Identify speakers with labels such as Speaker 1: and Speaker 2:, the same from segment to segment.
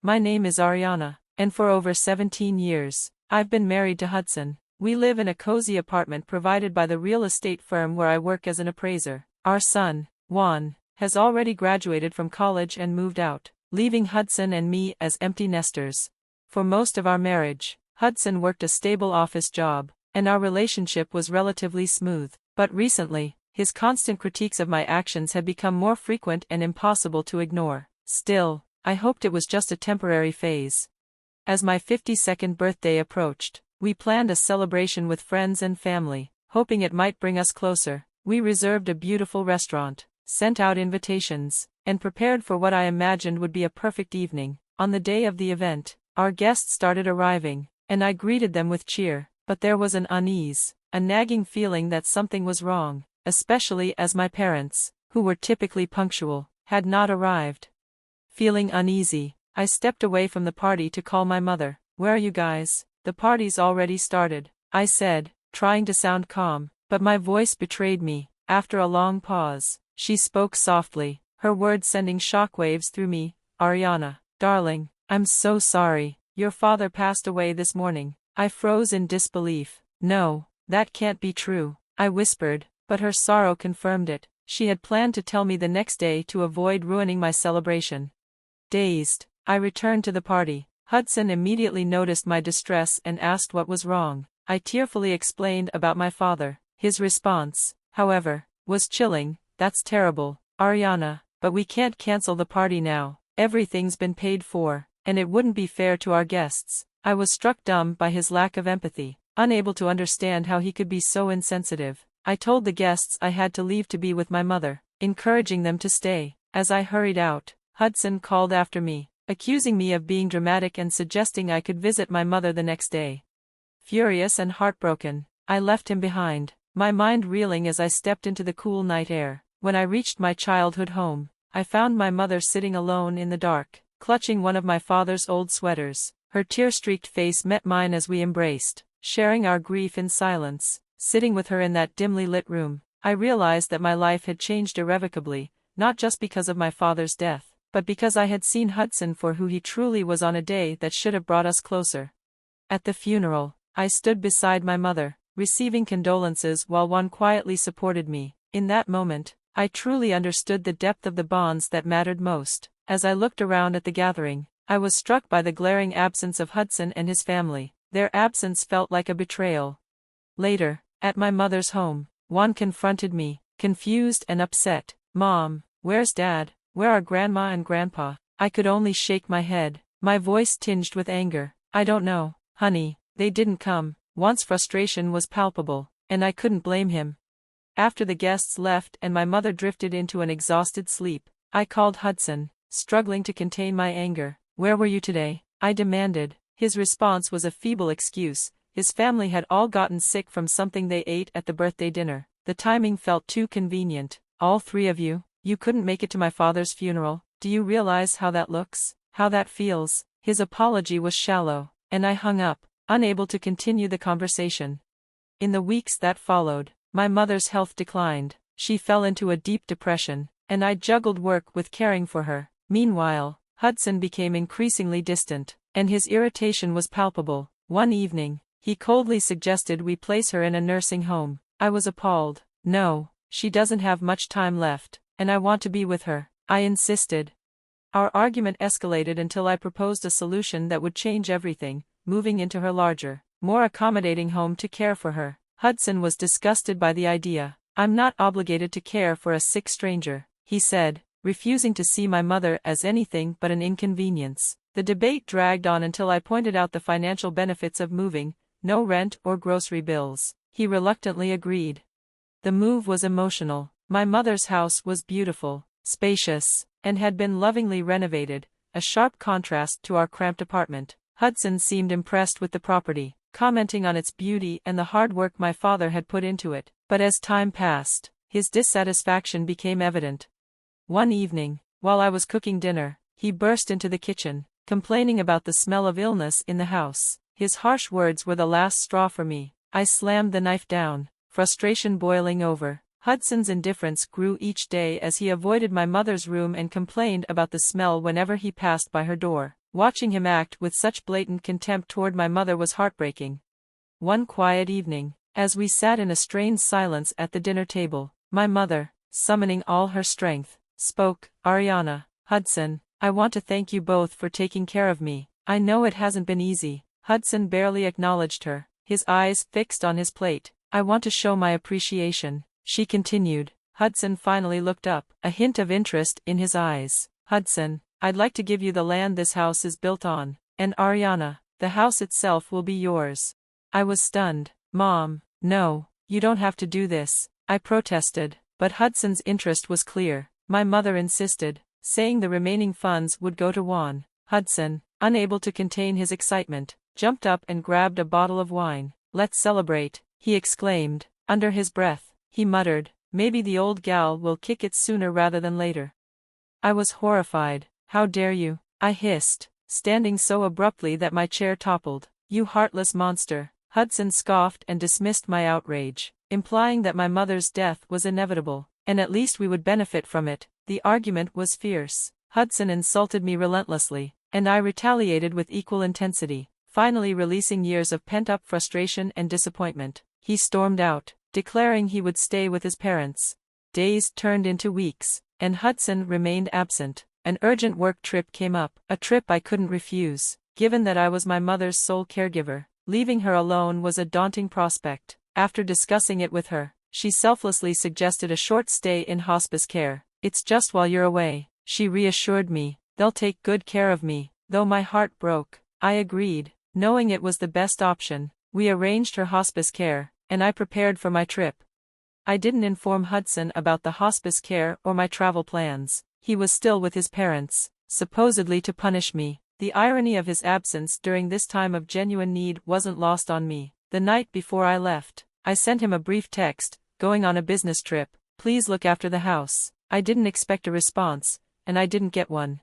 Speaker 1: My name is Ariana, and for over 17 years, I've been married to Hudson. We live in a cozy apartment provided by the real estate firm where I work as an appraiser. Our son, Whan, has already graduated from college and moved out, leaving Hudson and me as empty nesters. For most of our marriage, Hudson worked a stable office job, and our relationship was relatively smooth. But recently, his constant critiques of my actions had become more frequent and impossible to ignore. Still, I hoped it was just a temporary phase. As my 52nd birthday approached, we planned a celebration with friends and family, hoping it might bring us closer. We reserved a beautiful restaurant, sent out invitations, and prepared for what I imagined would be a perfect evening. On the day of the event, our guests started arriving, and I greeted them with cheer, but there was an unease, a nagging feeling that something was wrong, especially as my parents, who were typically punctual, had not arrived. Feeling uneasy, I stepped away from the party to call my mother. "Where are you guys? The party's already started," I said, trying to sound calm, but my voice betrayed me. After a long pause, she spoke softly, her words sending shockwaves through me. "Ariana, darling, I'm so sorry. Your father passed away this morning." I froze in disbelief. "No, that can't be true," I whispered, but her sorrow confirmed it. She had planned to tell me the next day to avoid ruining my celebration. Dazed, I returned to the party. Hudson immediately noticed my distress and asked what was wrong. I tearfully explained about my father. His response, however, was chilling. "That's terrible, Ariana, but we can't cancel the party now. Everything's been paid for, and it wouldn't be fair to our guests." I was struck dumb by his lack of empathy, unable to understand how he could be so insensitive. I told the guests I had to leave to be with my mother, encouraging them to stay. As I hurried out, Hudson called after me, accusing me of being dramatic and suggesting I could visit my mother the next day. Furious and heartbroken, I left him behind, my mind reeling as I stepped into the cool night air. When I reached my childhood home, I found my mother sitting alone in the dark, clutching one of my father's old sweaters. Her tear-streaked face met mine as we embraced, sharing our grief in silence. Sitting with her in that dimly lit room, I realized that my life had changed irrevocably, not just because of my father's death, but because I had seen Hudson for who he truly was on a day that should have brought us closer. At the funeral, I stood beside my mother, receiving condolences while Whan quietly supported me. In that moment, I truly understood the depth of the bonds that mattered most. As I looked around at the gathering, I was struck by the glaring absence of Hudson and his family. Their absence felt like a betrayal. Later, at my mother's home, Whan confronted me, confused and upset. "Mom, where's Dad? Where are Grandma and Grandpa?" I could only shake my head, my voice tinged with anger. "I don't know, honey, they didn't come." Whan's frustration was palpable, and I couldn't blame him. After the guests left and my mother drifted into an exhausted sleep, I called Hudson, struggling to contain my anger. "Where were you today?" I demanded. His response was a feeble excuse. His family had all gotten sick from something they ate at the birthday dinner. The timing felt too convenient. "All three of you? You couldn't make it to my father's funeral? Do you realize how that looks? How that feels?" His apology was shallow, and I hung up, unable to continue the conversation. In the weeks that followed, my mother's health declined. She fell into a deep depression, and I juggled work with caring for her. Meanwhile, Hudson became increasingly distant, and his irritation was palpable. One evening, he coldly suggested we place her in a nursing home. I was appalled. "No, she doesn't have much time left, and I want to be with her," I insisted. Our argument escalated until I proposed a solution that would change everything, moving into her larger, more accommodating home to care for her. Hudson was disgusted by the idea. "I'm not obligated to care for a sick stranger," he said, refusing to see my mother as anything but an inconvenience. The debate dragged on until I pointed out the financial benefits of moving: no rent or grocery bills. He reluctantly agreed. The move was emotional. My mother's house was beautiful, spacious, and had been lovingly renovated, a sharp contrast to our cramped apartment. Hudson seemed impressed with the property, commenting on its beauty and the hard work my father had put into it. But as time passed, his dissatisfaction became evident. One evening, while I was cooking dinner, he burst into the kitchen, complaining about the smell of illness in the house. His harsh words were the last straw for me. I slammed the knife down, frustration boiling over. Hudson's indifference grew each day as he avoided my mother's room and complained about the smell whenever he passed by her door. Watching him act with such blatant contempt toward my mother was heartbreaking. One quiet evening, as we sat in a strained silence at the dinner table, my mother, summoning all her strength, spoke. Ariana, Hudson, I want to thank you both for taking care of me. I know it hasn't been easy. Hudson barely acknowledged her, his eyes fixed on his plate. I want to show my appreciation, she continued. Hudson finally looked up, a hint of interest in his eyes. Hudson, I'd like to give you the land this house is built on, and Ariana, the house itself will be yours. I was stunned. Mom, no, you don't have to do this, I protested, but Hudson's interest was clear. My mother insisted, saying the remaining funds would go to Whan. Hudson, unable to contain his excitement, jumped up and grabbed a bottle of wine. Let's celebrate, he exclaimed. Under his breath, he muttered, maybe the old gal will kick it sooner rather than later. I was horrified. How dare you? I hissed, standing so abruptly that my chair toppled. You heartless monster. Hudson scoffed and dismissed my outrage, implying that my mother's death was inevitable, and at least we would benefit from it. The argument was fierce. Hudson insulted me relentlessly, and I retaliated with equal intensity, finally releasing years of pent-up frustration and disappointment. He stormed out, declaring he would stay with his parents. Days turned into weeks, and Hudson remained absent. An urgent work trip came up, a trip I couldn't refuse, given that I was my mother's sole caregiver. Leaving her alone was a daunting prospect. After discussing it with her, she selflessly suggested a short stay in hospice care. It's just while you're away, she reassured me. They'll take good care of me. Though my heart broke, I agreed, knowing it was the best option. We arranged her hospice care, and I prepared for my trip. I didn't inform Hudson about the hospice care or my travel plans. He was still with his parents, supposedly to punish me. The irony of his absence during this time of genuine need wasn't lost on me. The night before I left, I sent him a brief text, going on a business trip. Please look after the house. I didn't expect a response, and I didn't get one.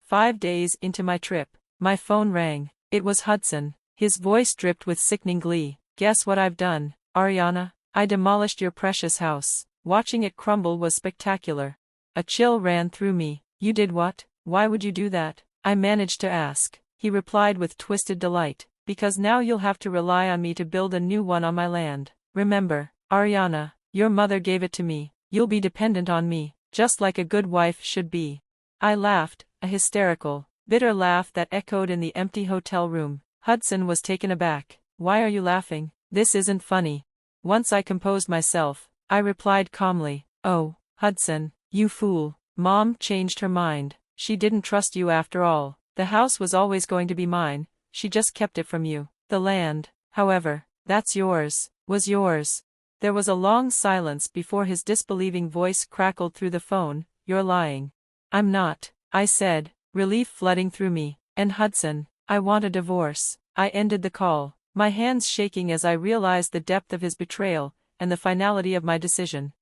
Speaker 1: 5 days into my trip, my phone rang. It was Hudson. His voice dripped with sickening glee. Guess what I've done, Ariana? I demolished your precious house. Watching it crumble was spectacular. A chill ran through me. You did what? Why would you do that? I managed to ask. He replied with twisted delight. Because now you'll have to rely on me to build a new one on my land. Remember, Ariana, your mother gave it to me. You'll be dependent on me, just like a good wife should be. I laughed, a hysterical, bitter laugh that echoed in the empty hotel room. Hudson was taken aback. Why are you laughing? This isn't funny. Once I composed myself, I replied calmly. Oh, Hudson, you fool. Mom changed her mind. She didn't trust you after all. The house was always going to be mine. She just kept it from you. The land, however, that's yours, was yours. There was a long silence before his disbelieving voice crackled through the phone. You're lying. I'm not, I said, relief flooding through me. And Hudson, I want a divorce. I ended the call, my hands shaking as I realized the depth of his betrayal, and the finality of my decision.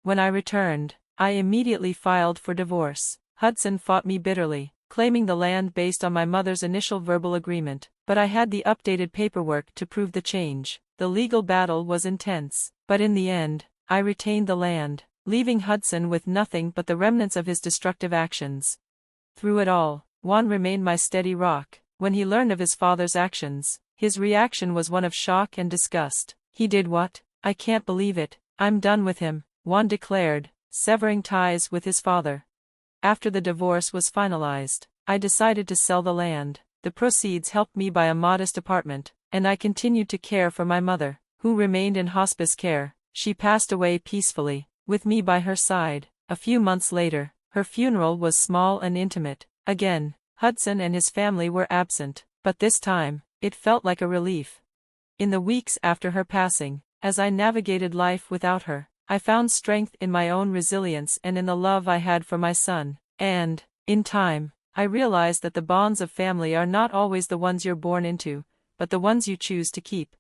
Speaker 1: When I returned, I immediately filed for divorce. Hudson fought me bitterly, claiming the land based on my mother's initial verbal agreement, but I had the updated paperwork to prove the change. The legal battle was intense, but in the end, I retained the land, leaving Hudson with nothing but the remnants of his destructive actions. Through it all, Whan remained my steady rock. When he learned of his father's actions, his reaction was one of shock and disgust. He did what? I can't believe it. I'm done with him, Whan declared, severing ties with his father. After the divorce was finalized, I decided to sell the land. The proceeds helped me buy a modest apartment, and I continued to care for my mother, who remained in hospice care. She passed away peacefully, with me by her side. A few months later, her funeral was small and intimate. Again, Hudson and his family were absent, but this time, it felt like a relief. In the weeks after her passing, as I navigated life without her, I found strength in my own resilience and in the love I had for my son. And, in time, I realized that the bonds of family are not always the ones you're born into, but the ones you choose to keep.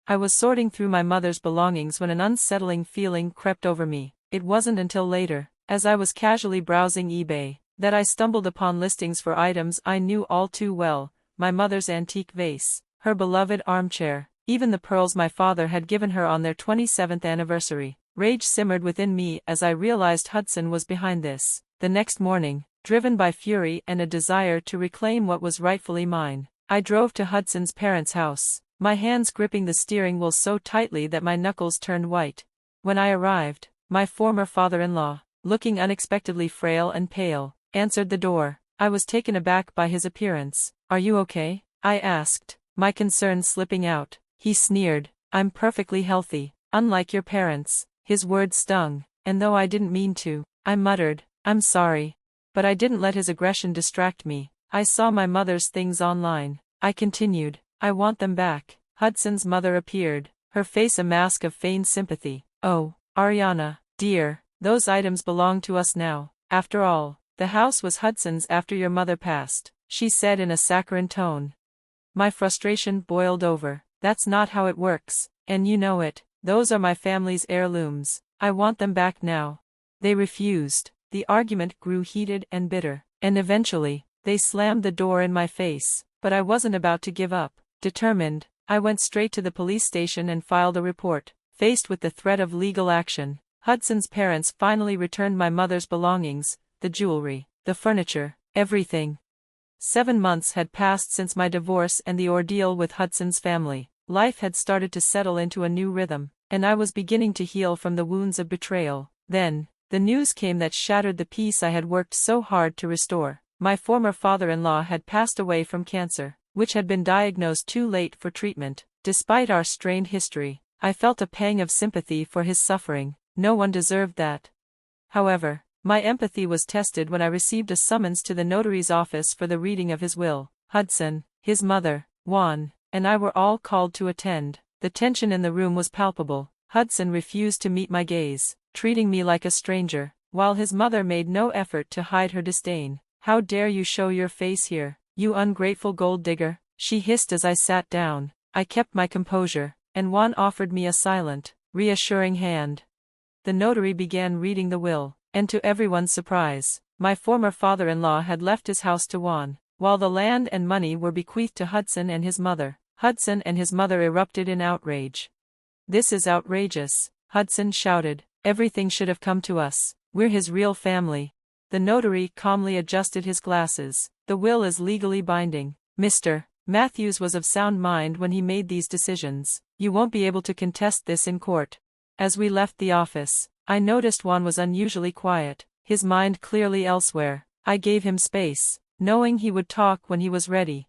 Speaker 1: I was sorting through my mother's belongings when an unsettling feeling crept over me. It wasn't until later, as I was casually browsing eBay, that I stumbled upon listings for items I knew all too well: my mother's antique vase, her beloved armchair, even the pearls my father had given her on their 27th anniversary. Rage simmered within me as I realized Hudson was behind this. The next morning, driven by fury and a desire to reclaim what was rightfully mine. I drove to Hudson's parents' house, my hands gripping the steering wheel so tightly that my knuckles turned white. When I arrived, my former father-in-law, looking unexpectedly frail and pale, answered the door. I was taken aback by his appearance. "Are you okay?" I asked, my concern slipping out. He sneered, "I'm perfectly healthy, unlike your parents." His words stung, and though I didn't mean to, I muttered, "I'm sorry." But I didn't let his aggression distract me. "I saw my mother's things online," I continued. "I want them back." Hudson's mother appeared, her face a mask of feigned sympathy. "Oh, Ariana, dear, those items belong to us now. After all, the house was Hudson's after your mother passed," she said in a saccharine tone. My frustration boiled over. "That's not how it works, and you know it. Those are my family's heirlooms. I want them back now." They refused. The argument grew heated and bitter, and eventually, they slammed the door in my face. But I wasn't about to give up. Determined, I went straight to the police station and filed a report. Faced with the threat of legal action, Hudson's parents finally returned my mother's belongings, the jewelry, the furniture, everything. 7 months had passed since my divorce and the ordeal with Hudson's family. Life had started to settle into a new rhythm, and I was beginning to heal from the wounds of betrayal. Then, the news came that shattered the peace I had worked so hard to restore. My former father-in-law had passed away from cancer, which had been diagnosed too late for treatment. Despite our strained history, I felt a pang of sympathy for his suffering. No one deserved that. However, my empathy was tested when I received a summons to the notary's office for the reading of his will. Hudson, his mother, Whan, and I were all called to attend. The tension in the room was palpable. Hudson refused to meet my gaze, treating me like a stranger, while his mother made no effort to hide her disdain. "How dare you show your face here, you ungrateful gold digger?" she hissed as I sat down. I kept my composure, and Whan offered me a silent, reassuring hand. The notary began reading the will, and to everyone's surprise, my former father-in-law had left his house to Whan, while the land and money were bequeathed to Hudson and his mother. Hudson and his mother erupted in outrage. "This is outrageous," Hudson shouted. "Everything should have come to us. We're his real family." The notary calmly adjusted his glasses. "The will is legally binding. Mr. Matthews was of sound mind when he made these decisions. You won't be able to contest this in court." As we left the office, I noticed Whan was unusually quiet, his mind clearly elsewhere. I gave him space, knowing he would talk when he was ready.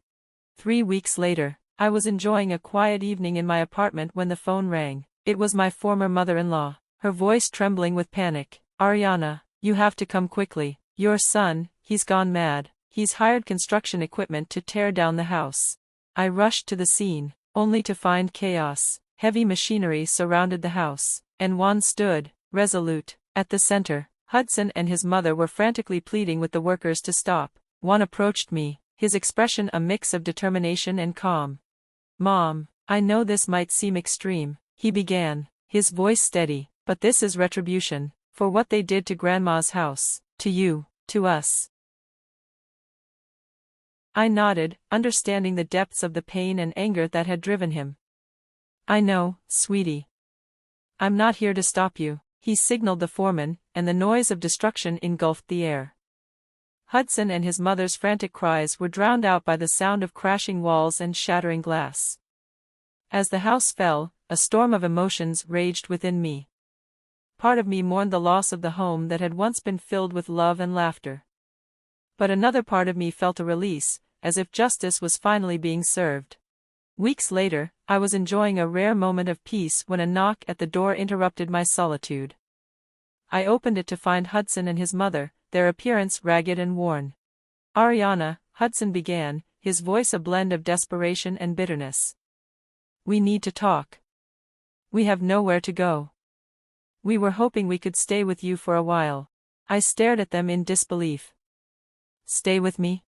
Speaker 1: 3 weeks later, I was enjoying a quiet evening in my apartment when the phone rang. It was my former mother-in-law, her voice trembling with panic. "Ariana, you have to come quickly. Your son, he's gone mad. He's hired construction equipment to tear down the house." I rushed to the scene, only to find chaos. Heavy machinery surrounded the house, and Whan stood, resolute, at the center. Hudson and his mother were frantically pleading with the workers to stop. Whan approached me, his expression a mix of determination and calm. "Mom, I know this might seem extreme," he began, his voice steady, "but this is retribution, for what they did to Grandma's house, to you, to us." I nodded, understanding the depths of the pain and anger that had driven him. "I know, sweetie. I'm not here to stop you," he signaled the foreman, and the noise of destruction engulfed the air. Hudson and his mother's frantic cries were drowned out by the sound of crashing walls and shattering glass. As the house fell, a storm of emotions raged within me. Part of me mourned the loss of the home that had once been filled with love and laughter. But another part of me felt a release, as if justice was finally being served. Weeks later, I was enjoying a rare moment of peace when a knock at the door interrupted my solitude. I opened it to find Hudson and his mother, their appearance ragged and worn. "Ariana," Hudson began, his voice a blend of desperation and bitterness. "We need to talk. We have nowhere to go. We were hoping we could stay with you for a while." I stared at them in disbelief. "Stay with me?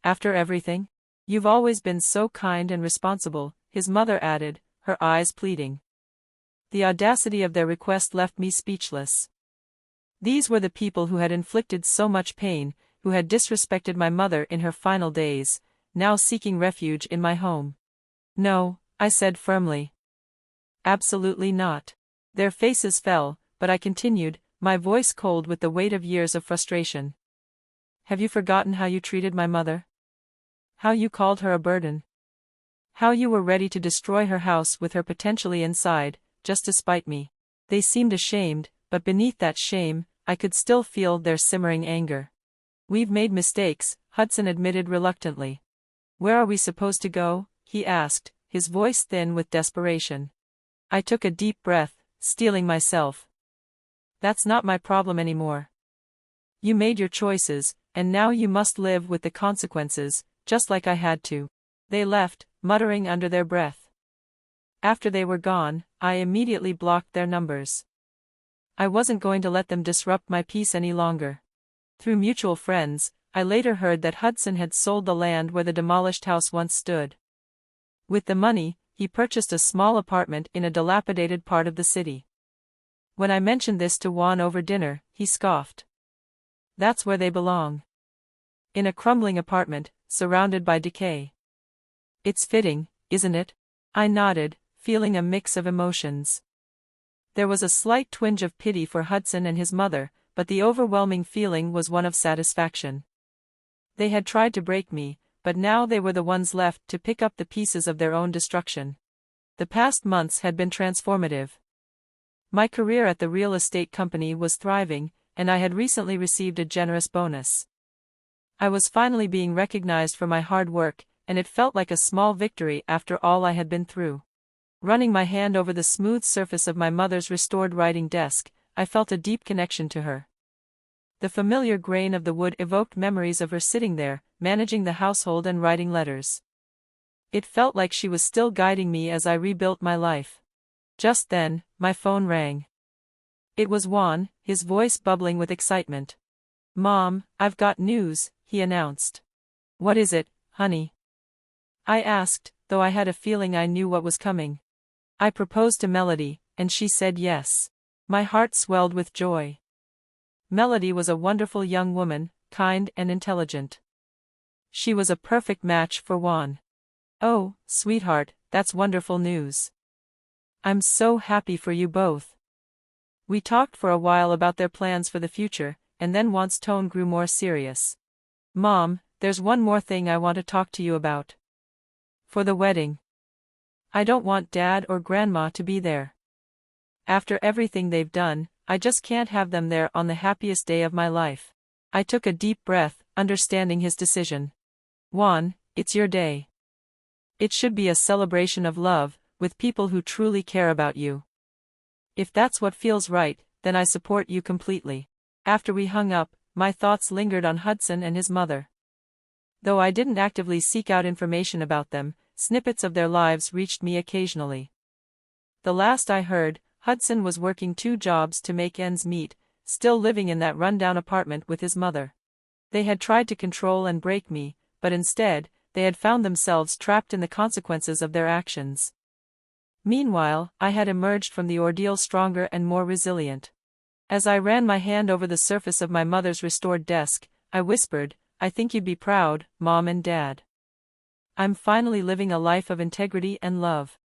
Speaker 1: After everything? You've always been so kind and responsible," his mother added, her eyes pleading. The audacity of their request left me speechless. These were the people who had inflicted so much pain, who had disrespected my mother in her final days, now seeking refuge in my home. "No," I said firmly. "Absolutely not." Their faces fell, but I continued, my voice cold with the weight of years of frustration. Have you forgotten how you treated my mother? How you called her a burden? How you were ready to destroy her house with her potentially inside, just to spite me? They seemed ashamed, but beneath that shame, I could still feel their simmering anger. We've made mistakes, Hudson admitted reluctantly. Where are we supposed to go? He asked, his voice thin with desperation. I took a deep breath, steeling myself. That's not my problem anymore. You made your choices, and now you must live with the consequences, just like I had to. They left, muttering under their breath. After they were gone, I immediately blocked their numbers. I wasn't going to let them disrupt my peace any longer. Through mutual friends, I later heard that Hudson had sold the land where the demolished house once stood. With the money, he purchased a small apartment in a dilapidated part of the city. When I mentioned this to Whan over dinner, he scoffed. That's where they belong. In a crumbling apartment, surrounded by decay. It's fitting, isn't it? I nodded, feeling a mix of emotions. There was a slight twinge of pity for Hudson and his mother, but the overwhelming feeling was one of satisfaction. They had tried to break me, but now they were the ones left to pick up the pieces of their own destruction. The past months had been transformative. My career at the real estate company was thriving, and I had recently received a generous bonus. I was finally being recognized for my hard work, and it felt like a small victory after all I had been through. Running my hand over the smooth surface of my mother's restored writing desk, I felt a deep connection to her. The familiar grain of the wood evoked memories of her sitting there, managing the household and writing letters. It felt like she was still guiding me as I rebuilt my life. Just then, my phone rang. It was Whan, his voice bubbling with excitement. "Mom, I've got news," he announced. "What is it, honey?" I asked, though I had a feeling I knew what was coming. I proposed to Melody, and she said yes. My heart swelled with joy. Melody was a wonderful young woman, kind and intelligent. She was a perfect match for Whan. "Oh, sweetheart, that's wonderful news. I'm so happy for you both." We talked for a while about their plans for the future, and then Whan's tone grew more serious. "Mom, there's one more thing I want to talk to you about. For the wedding. I don't want Dad or Grandma to be there. After everything they've done, I just can't have them there on the happiest day of my life." I took a deep breath, understanding his decision. "Whan, it's your day. It should be a celebration of love, with people who truly care about you. If that's what feels right, then I support you completely." After we hung up, my thoughts lingered on Hudson and his mother. Though I didn't actively seek out information about them, snippets of their lives reached me occasionally. The last I heard, Hudson was working 2 jobs to make ends meet, still living in that rundown apartment with his mother. They had tried to control and break me, but instead, they had found themselves trapped in the consequences of their actions. Meanwhile, I had emerged from the ordeal stronger and more resilient. As I ran my hand over the surface of my mother's restored desk, I whispered, "I think you'd be proud, Mom and Dad. I'm finally living a life of integrity and love."